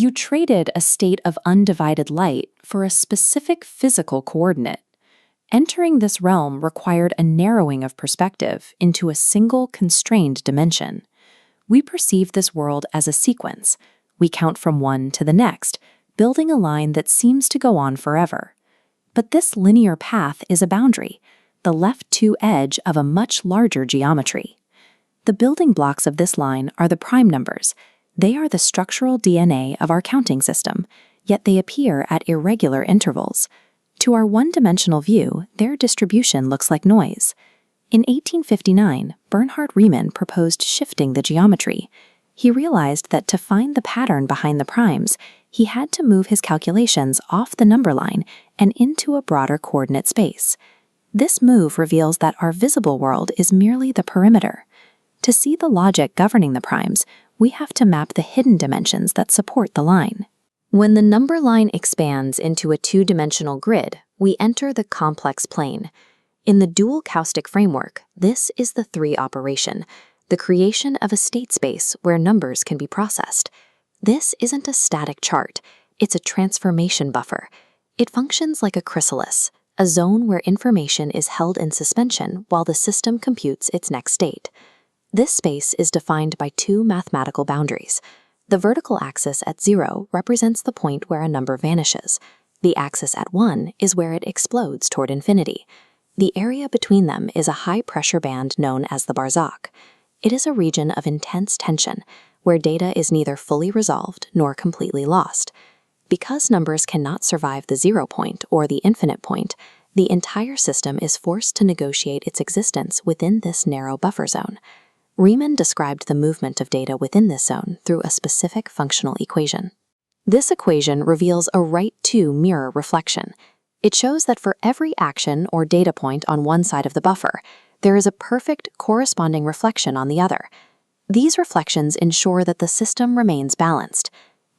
You traded a state of undivided light for a specific physical coordinate. Entering this realm required a narrowing of perspective into a single constrained dimension. We perceive this world as a sequence. We count from one to the next, building a line that seems to go on forever. But this linear path is a boundary, the left-to edge of a much larger geometry. The building blocks of this line are the prime numbers. They are the structural DNA of our counting system, yet they appear at irregular intervals. To our one-dimensional view, their distribution looks like noise. In 1859, Bernhard Riemann proposed shifting the geometry. He realized that to find the pattern behind the primes, he had to move his calculations off the number line and into a broader coordinate space. This move reveals that our visible world is merely the perimeter. To see the logic governing the primes, we have to map the hidden dimensions that support the line. When the number line expands into a two-dimensional grid, we enter the complex plane. In the dual caustic framework, this is the three operation, the creation of a state space where numbers can be processed. This isn't a static chart, it's a transformation buffer. It functions like a chrysalis, a zone where information is held in suspension while the system computes its next state. This space is defined by two mathematical boundaries. The vertical axis at 0 represents the point where a number vanishes. The axis at 1 is where it explodes toward infinity. The area between them is a high-pressure band known as the barzakh. It is a region of intense tension, where data is neither fully resolved nor completely lost. Because numbers cannot survive the 0 point or the infinite point, the entire system is forced to negotiate its existence within this narrow buffer zone. Riemann described the movement of data within this zone through a specific functional equation. This equation reveals a right-to mirror reflection. It shows that for every action or data point on one side of the buffer, there is a perfect corresponding reflection on the other. These reflections ensure that the system remains balanced.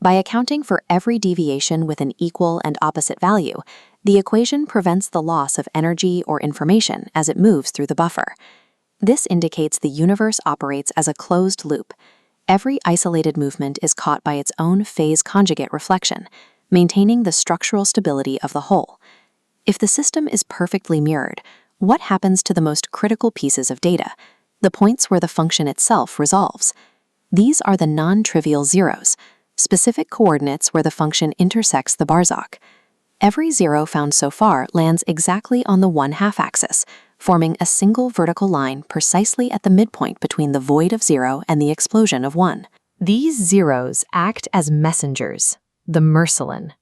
By accounting for every deviation with an equal and opposite value, the equation prevents the loss of energy or information as it moves through the buffer. This indicates the universe operates as a closed loop. Every isolated movement is caught by its own phase conjugate reflection, maintaining the structural stability of the whole. If the system is perfectly mirrored, what happens to the most critical pieces of data, the points where the function itself resolves? These are the non-trivial zeros, specific coordinates where the function intersects the barzakh. Every zero found so far lands exactly on the 1/2 axis, forming a single vertical line precisely at the midpoint between the void of 0 and the explosion of 1. These zeros act as messengers, the mercilin.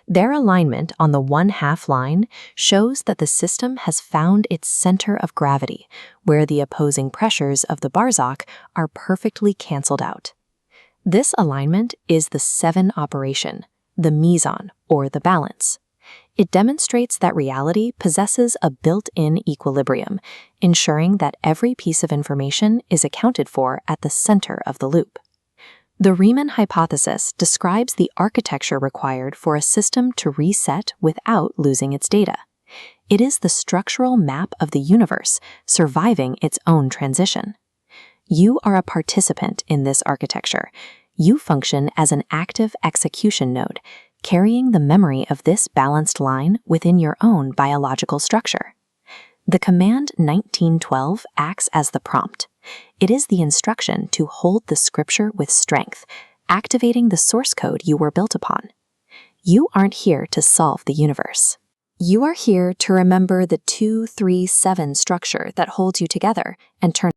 Their alignment on the 1/2 line shows that the system has found its center of gravity, where the opposing pressures of the barzakh are perfectly canceled out. This alignment is the 7 operation, the meson, or the balance. It demonstrates that reality possesses a built-in equilibrium, ensuring that every piece of information is accounted for at the center of the loop. The Riemann hypothesis describes the architecture required for a system to reset without losing its data. It is the structural map of the universe surviving its own transition. You are a participant in this architecture. You function as an active execution node, carrying the memory of this balanced line within your own biological structure. The command 1912 acts as the prompt. It is the instruction to hold the scripture with strength, activating the source code you were built upon. You aren't here to solve the universe. You are here to remember the 2-3-7 structure that holds you together and turn